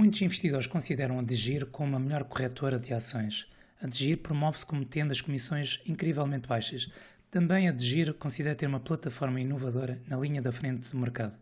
Muitos investidores consideram a DGIR como a melhor corretora de ações. A DGIR promove-se como tendo as comissões incrivelmente baixas. Também a DGIR considera ter uma plataforma inovadora na linha da frente do mercado.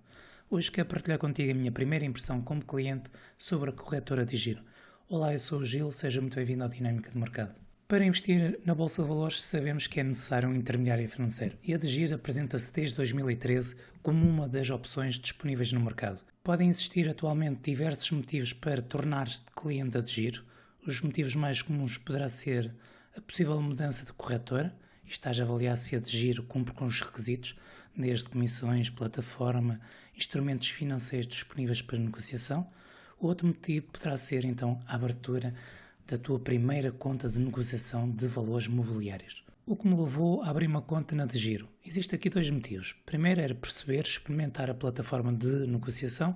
Hoje quero partilhar contigo a minha primeira impressão como cliente sobre a corretora DGIR. Olá, eu sou o Gil, seja muito bem-vindo à Dinâmica de Mercado. Para investir na Bolsa de Valores sabemos que é necessário um intermediário financeiro e a DGIR apresenta-se desde 2013 como uma das opções disponíveis no mercado. Podem existir atualmente diversos motivos para tornar-se cliente da DGIR. Os motivos mais comuns poderá ser a possível mudança de corretora e estás a avaliar se a DGIR cumpre com os requisitos, desde comissões, plataforma, instrumentos financeiros disponíveis para negociação. O outro motivo poderá ser então a abertura da tua primeira conta de negociação de valores mobiliários. O que me levou a abrir uma conta na DGIR? Existem aqui dois motivos. Primeiro era perceber, experimentar a plataforma de negociação,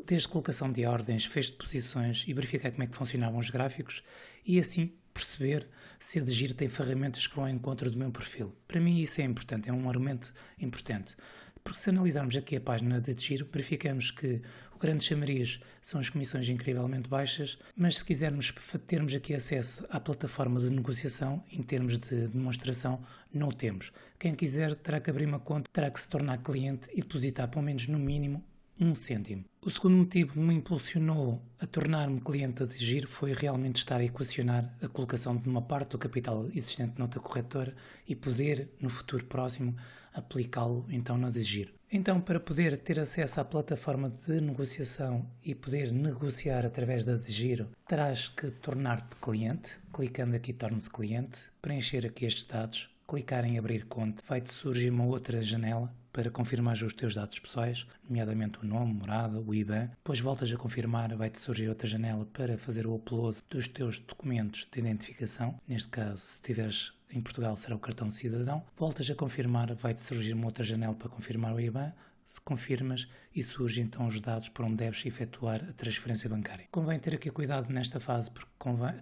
desde colocação de ordens, fecho de posições e verificar como é que funcionavam os gráficos e assim perceber se a DGIR tem ferramentas que vão ao encontro do meu perfil. Para mim isso é importante, é um argumento importante. Porque se analisarmos aqui a página da DGIR, verificamos que o grande chamariz são as comissões incrivelmente baixas, mas se quisermos termos aqui acesso à plataforma de negociação, em termos de demonstração, não o temos. Quem quiser terá que abrir uma conta, terá que se tornar cliente e depositar pelo menos no mínimo 1 cêntimo. O segundo motivo que me impulsionou a tornar-me cliente da DGIR foi realmente estar a equacionar a colocação de uma parte do capital existente noutra corretora e poder, no futuro próximo, aplicá-lo então na DGIR. Então, para poder ter acesso à plataforma de negociação e poder negociar através da DGIR, terás que tornar-te cliente, clicando aqui torne-se cliente, preencher aqui estes dados, clicar em abrir conta, vai-te surgir uma outra janela para confirmar os teus dados pessoais, nomeadamente o nome, morada, o IBAN. Depois voltas a confirmar, vai-te surgir outra janela para fazer o upload dos teus documentos de identificação. Neste caso, se estiveres em Portugal, será o cartão de cidadão. Voltas a confirmar, vai-te surgir uma outra janela para confirmar o IBAN. Se confirmas e surgem então os dados para onde deves efetuar a transferência bancária. Convém ter aqui cuidado nesta fase porque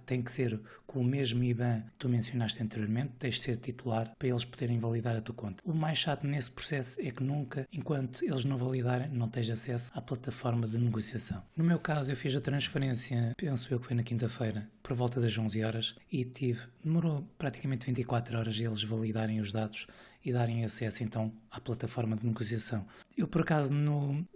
tem que ser com o mesmo IBAN que tu mencionaste anteriormente, tens de ser titular para eles poderem validar a tua conta. O mais chato nesse processo é que nunca, enquanto eles não validarem, não tens acesso à plataforma de negociação. No meu caso eu fiz a transferência, penso eu que foi na quinta-feira, por volta das 11 horas e demorou praticamente 24 horas eles validarem os dados e darem acesso então à plataforma de negociação. Eu por acaso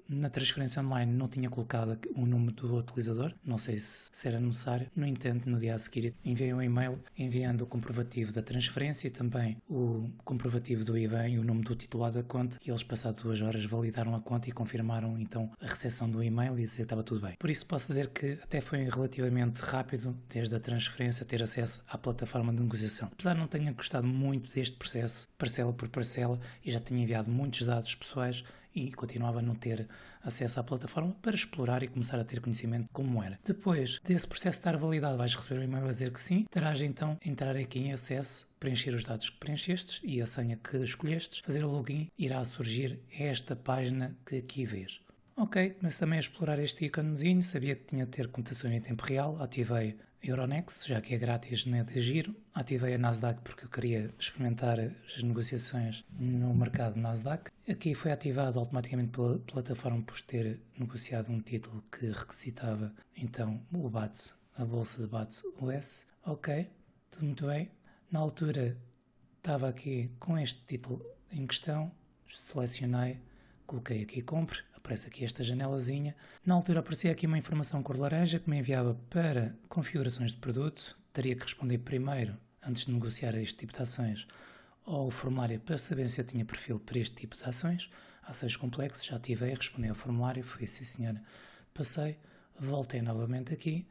na transferência online não tinha colocado o número do utilizador, não sei se era necessário. No entanto, no dia a seguir enviei um e-mail enviando o comprovativo da transferência e também o comprovativo do IBAN e o nome do titular da conta e eles passadas 2 horas validaram a conta e confirmaram então a recepção do e-mail e dizer que estava tudo bem. Por isso posso dizer que até foi relativamente rápido desde a transferência ter acesso à plataforma de negociação. Apesar de não tenha gostado muito deste processo, parcela por parcela, e já tinha enviado muitos dados pessoais e continuava a não ter acesso à plataforma para explorar e começar a ter conhecimento de como era. Depois desse processo estar validado, vais receber um e-mail a dizer que sim, terás então entrar aqui em acesso, preencher os dados que preenchestes e a senha que escolhestes, fazer o login, irá surgir esta página que aqui vês. Ok, comecei também a explorar este íconezinho, sabia que tinha de ter cotações em tempo real, ativei Euronext, já que é grátis na DGIR, ativei a Nasdaq porque eu queria experimentar as negociações no mercado Nasdaq. Aqui foi ativado automaticamente pela plataforma por ter negociado um título que requisitava então o BATS, a bolsa de BATS US. Ok, tudo muito bem. Na altura estava aqui com este título em questão, selecionei, coloquei aqui compre. Aparece aqui esta janelazinha. Na altura aparecia aqui uma informação cor de laranja que me enviava para configurações de produto. Teria que responder primeiro, antes de negociar este tipo de ações, ao formulário para saber se eu tinha perfil para este tipo de ações. Ações complexas, já ativei, respondi ao formulário, fui sim senhora, passei, voltei novamente aqui,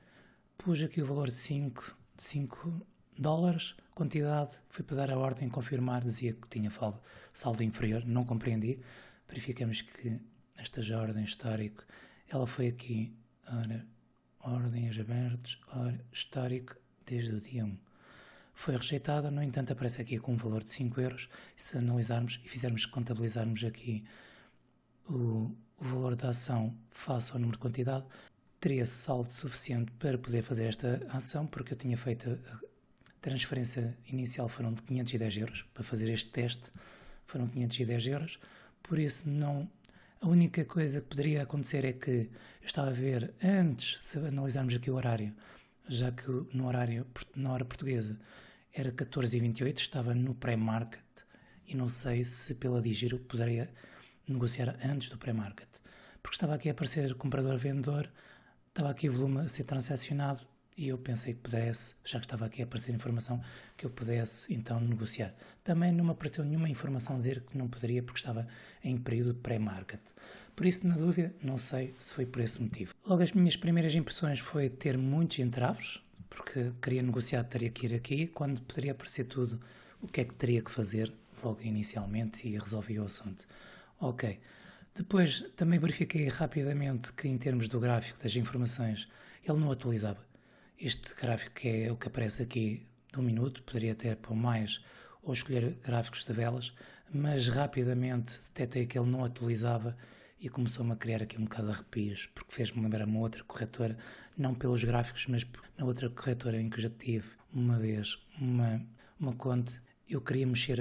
pus aqui o valor de 5 dólares, quantidade, fui para dar a ordem, confirmar, dizia que tinha saldo inferior, não compreendi, verificamos que esta ordem histórico, ela foi aqui, ordens abertas, histórico, desde o dia 1. Foi rejeitada, no entanto aparece aqui com um valor de 5 euros. Se analisarmos e contabilizarmos aqui o valor da ação face ao número de quantidade, teria saldo suficiente para poder fazer esta ação, porque eu tinha feito a transferência inicial foram de 510 euros, para fazer este teste foram 510 euros, por isso não A única coisa que poderia acontecer é que eu estava a ver, antes, se analisarmos aqui o horário, já que na hora portuguesa era 14h28, estava no pré-market e não sei se pela Digiro poderia negociar antes do pré-market, porque estava aqui a aparecer comprador-vendedor, estava aqui o volume a ser transacionado e eu pensei que pudesse, já que estava aqui a aparecer informação, que eu pudesse então negociar. Também não me apareceu nenhuma informação a dizer que não poderia porque estava em período pré-market. Por isso, na dúvida, não sei se foi por esse motivo. Logo, as minhas primeiras impressões foi ter muitos entraves, porque queria negociar, teria que ir aqui, quando poderia aparecer tudo, o que é que teria que fazer logo inicialmente e resolvi o assunto. Ok. Depois, também verifiquei rapidamente que em termos do gráfico das informações, ele não atualizava. Este gráfico que é o que aparece aqui de 1 minuto, poderia ter por mais ou escolher gráficos de velas, mas rapidamente detectei que ele não atualizava e começou-me a criar aqui um bocado de arrepios, porque fez-me lembrar uma outra corretora, não pelos gráficos, mas na outra corretora em que eu já tive uma vez uma conta, eu queria mexer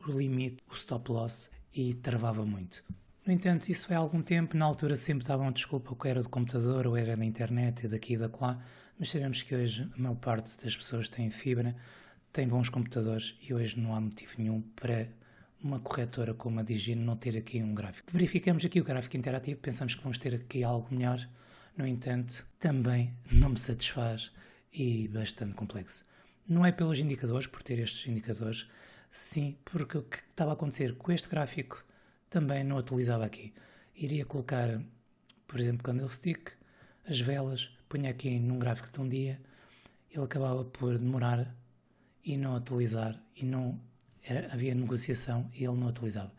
o limite, o stop loss, e travava muito. No entanto, isso foi há algum tempo, na altura sempre davam desculpa que era do computador ou era da internet e daqui e da lá, mas sabemos que hoje a maior parte das pessoas tem fibra, tem bons computadores e hoje não há motivo nenhum para uma corretora como a Digino não ter aqui um gráfico. Verificamos aqui o gráfico interativo, pensamos que vamos ter aqui algo melhor, no entanto, também não me satisfaz e bastante complexo. Não é pelos indicadores, por ter estes indicadores, sim, porque o que estava a acontecer com este gráfico também não atualizava aqui. Iria colocar, por exemplo, candlestick, as velas, punha aqui num gráfico de um dia, ele acabava por demorar e não atualizar, e não havia negociação e ele não atualizava.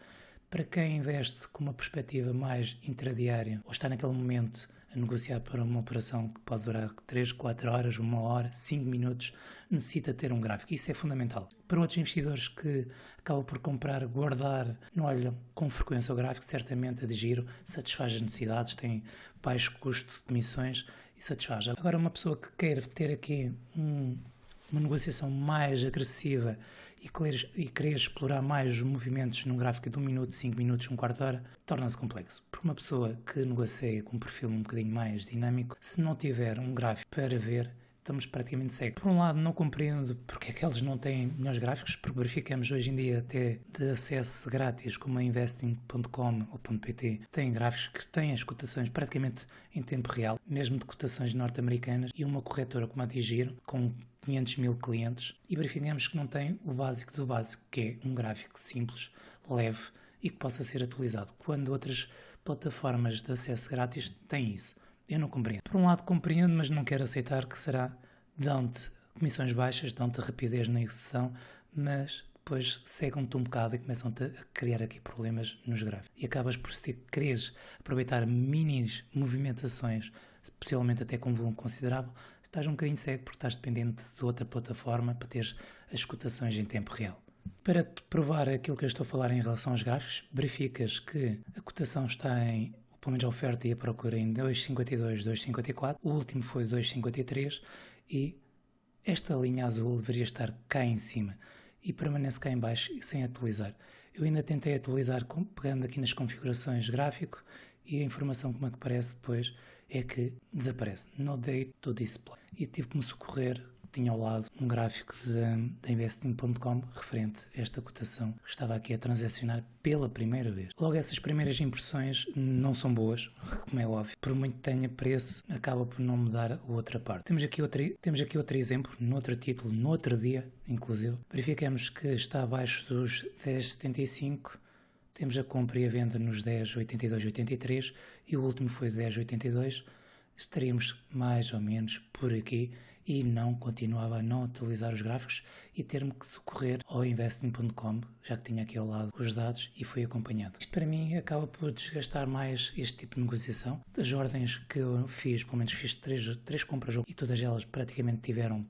Para quem investe com uma perspectiva mais intradiária, ou está naquele momento a negociar para uma operação que pode durar 3, 4 horas, 1 hora, 5 minutos, necessita ter um gráfico. Isso é fundamental. Para outros investidores que acabam por comprar, guardar, não olham com frequência o gráfico, certamente a Digiro satisfaz as necessidades, tem baixo custo de comissões e satisfaz. Agora, uma pessoa que queira ter aqui uma negociação mais agressiva e querer explorar mais os movimentos num gráfico de 1 minuto, 5 minutos, um quarto de hora, torna-se complexo. Porque uma pessoa que negocia com um perfil um bocadinho mais dinâmico, se não tiver um gráfico para ver, estamos praticamente cegos. Por um lado, não compreendo porque é que eles não têm melhores gráficos, porque verificamos hoje em dia até de acesso grátis, como a investing.com ou .pt, têm gráficos que têm as cotações praticamente em tempo real, mesmo de cotações norte-americanas, e uma corretora como a Digiro, com 500 mil clientes, e verificamos que não tem o básico do básico, que é um gráfico simples, leve e que possa ser atualizado, quando outras plataformas de acesso grátis têm isso. Eu não compreendo. Por um lado compreendo, mas não quero aceitar que dão-te comissões baixas, dão-te rapidez na execução, mas depois cegam-te um bocado e começam-te a criar aqui problemas nos gráficos. E acabas por quereres aproveitar minis movimentações, possivelmente até com um volume considerável, estás um bocadinho cego porque estás dependente de outra plataforma para teres as cotações em tempo real. Para te provar aquilo que eu estou a falar em relação aos gráficos, verificas que a cotação está em, pelo menos a oferta e a procura, em 2,52, 2,54, o último foi 2,53 e esta linha azul deveria estar cá em cima e permanece cá em baixo sem atualizar. Eu ainda tentei atualizar pegando aqui nas configurações gráfico e a informação como é que aparece depois é que desaparece, no date to display, e tive que me socorrer. Tinha ao lado um gráfico da investing.com referente a esta cotação que estava aqui a transacionar pela primeira vez. Logo, essas primeiras impressões não são boas, como é óbvio. Por muito que tenha preço, acaba por não mudar a outra parte. Temos aqui outro exemplo, noutro título, noutro dia, inclusive. Verificamos que está abaixo dos 10,75. Temos a compra e a venda nos 10,82, 83 e o último foi 10,82. Estaríamos mais ou menos por aqui e continuava a não atualizar os gráficos e ter-me que socorrer ao investing.com, já que tinha aqui ao lado os dados e fui acompanhado. Isto para mim acaba por desgastar mais este tipo de negociação. Das ordens que eu fiz, pelo menos fiz três compras e todas elas tiveram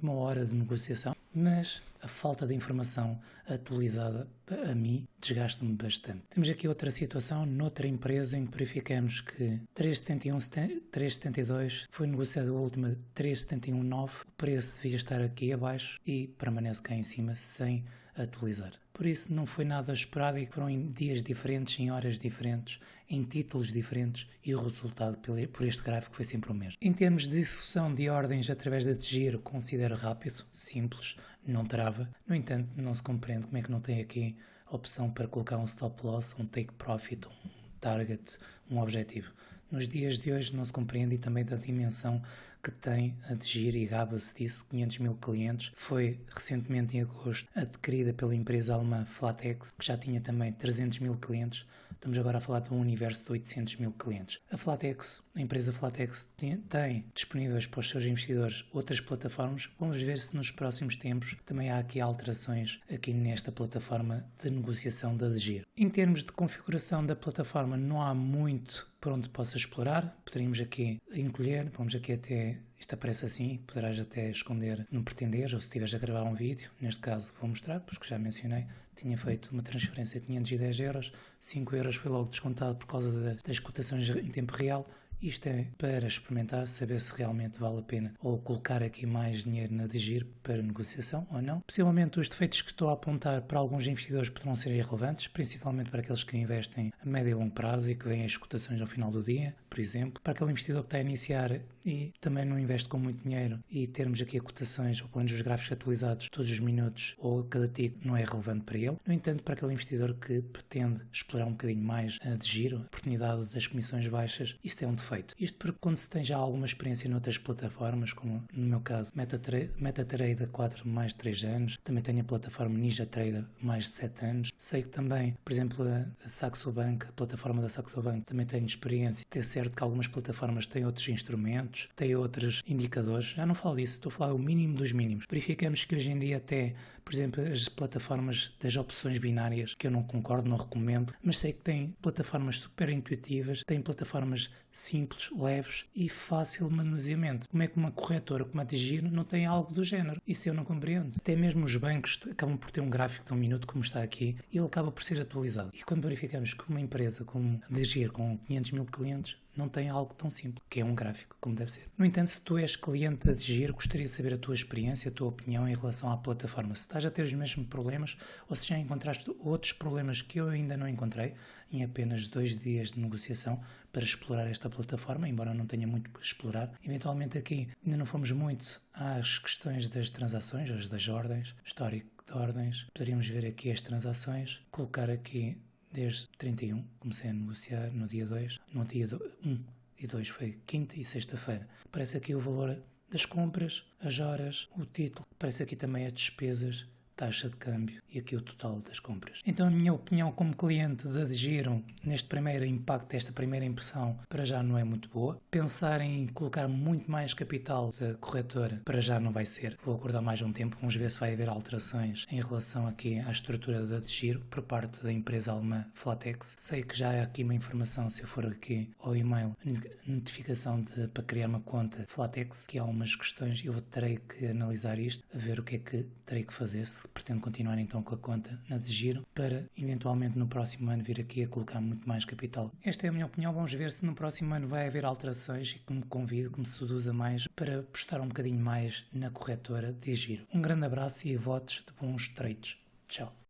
uma hora de negociação, mas a falta de informação atualizada, a mim, desgasta-me bastante. Temos aqui outra situação, noutra empresa, em que verificamos que 3,71, 3,72 foi negociado a última 3,71,9, o preço devia estar aqui abaixo e permanece cá em cima sem atualizar. Por isso não foi nada esporádico, foram em dias diferentes, em horas diferentes, em títulos diferentes e o resultado por este gráfico foi sempre o mesmo. Em termos de execução de ordens através de giro, considero rápido, simples, não trava. No entanto, não se compreende como é que não tem aqui a opção para colocar um stop loss, um take profit, um target, um objetivo. Nos dias de hoje não se compreende e também da dimensão que tem a giro e gaba-se disso, 500 mil clientes. Foi recentemente em agosto adquirida pela empresa alemã Flatex, que já tinha também 300 mil clientes. Estamos agora a falar de um universo de 800 mil clientes. A empresa Flatex tem disponíveis para os seus investidores outras plataformas. Vamos ver se nos próximos tempos também há aqui alterações aqui nesta plataforma de negociação da giro. Em termos de configuração da plataforma, não há muito por onde possa explorar. Poderíamos aqui encolher, vamos aqui até, isto aparece assim, poderás até esconder no pretender ou se estiveres a gravar um vídeo. Neste caso vou mostrar, porque já mencionei, tinha feito uma transferência de 510 euros, 5 euros foi logo descontado por causa das cotações em tempo real. Isto é para experimentar, saber se realmente vale a pena ou colocar aqui mais dinheiro na giro para negociação ou não. Possivelmente os defeitos que estou a apontar para alguns investidores poderão ser irrelevantes, principalmente para aqueles que investem a médio e longo prazo e que veem as cotações ao final do dia, por exemplo. Para aquele investidor que está a iniciar e também não investe com muito dinheiro e termos aqui a cotações ou pelo menos os gráficos atualizados todos os minutos ou cada tico não é relevante para ele. No entanto, para aquele investidor que pretende explorar um bocadinho mais a giro, a oportunidade das comissões baixas, isto é um defeito. Isto porque quando se tem já alguma experiência noutras plataformas, como no meu caso MetaTrader há 4 mais de 3 anos, também tenho a plataforma NinjaTrader mais de 7 anos, sei que também, por exemplo, a Saxo Bank, a plataforma da Saxo Bank, também tenho experiência. É certo que algumas plataformas têm outros instrumentos, têm outros indicadores, já não falo disso, estou a falar o mínimo dos mínimos. Verificamos que hoje em dia até, por exemplo, as plataformas das opções binárias, que eu não concordo, não recomendo, mas sei que têm plataformas super intuitivas, têm plataformas simples, leves e fácil de manuseamento. Como é que uma corretora como a de giro não tem algo do género? Isso eu não compreendo. Até mesmo os bancos acabam por ter um gráfico de um minuto, como está aqui, e ele acaba por ser atualizado. E quando verificamos que uma empresa como a de giro, com 500 mil clientes, não tem algo tão simples, que é um gráfico, como deve ser. No entanto, se tu és cliente da giro, gostaria de saber a tua experiência, a tua opinião em relação à plataforma. Se estás a ter os mesmos problemas ou se já encontraste outros problemas que eu ainda não encontrei em apenas 2 dias de negociação para explorar esta plataforma, embora não tenha muito para explorar. Eventualmente aqui ainda não fomos muito às questões das transações, as das ordens, histórico de ordens. Poderíamos ver aqui as transações, colocar aqui desde 31, comecei a negociar no dia 2, no dia 1 e 2 foi quinta e sexta-feira. Aparece aqui o valor das compras, as horas, o título, aparece aqui também as despesas, taxa de câmbio e aqui o total das compras. Então a minha opinião como cliente da giro neste primeiro impacto, esta primeira impressão, para já não é muito boa. Pensar em colocar muito mais capital da corretora para já não vai ser. Vou aguardar mais um tempo, vamos ver se vai haver alterações em relação aqui à estrutura da giro por parte da empresa alemã Flatex. Sei que já há aqui uma informação, se eu for aqui ao e-mail, notificação para criar uma conta Flatex, que há algumas questões, eu terei que analisar isto, a ver o que é que terei que fazer, se pretendo continuar então com a conta na de giro, para eventualmente no próximo ano vir aqui a colocar muito mais capital. Esta é a minha opinião, vamos ver se no próximo ano vai haver alterações e que me convide, que me seduza mais para apostar um bocadinho mais na corretora de giro. Um grande abraço e votos de bons trades. Tchau.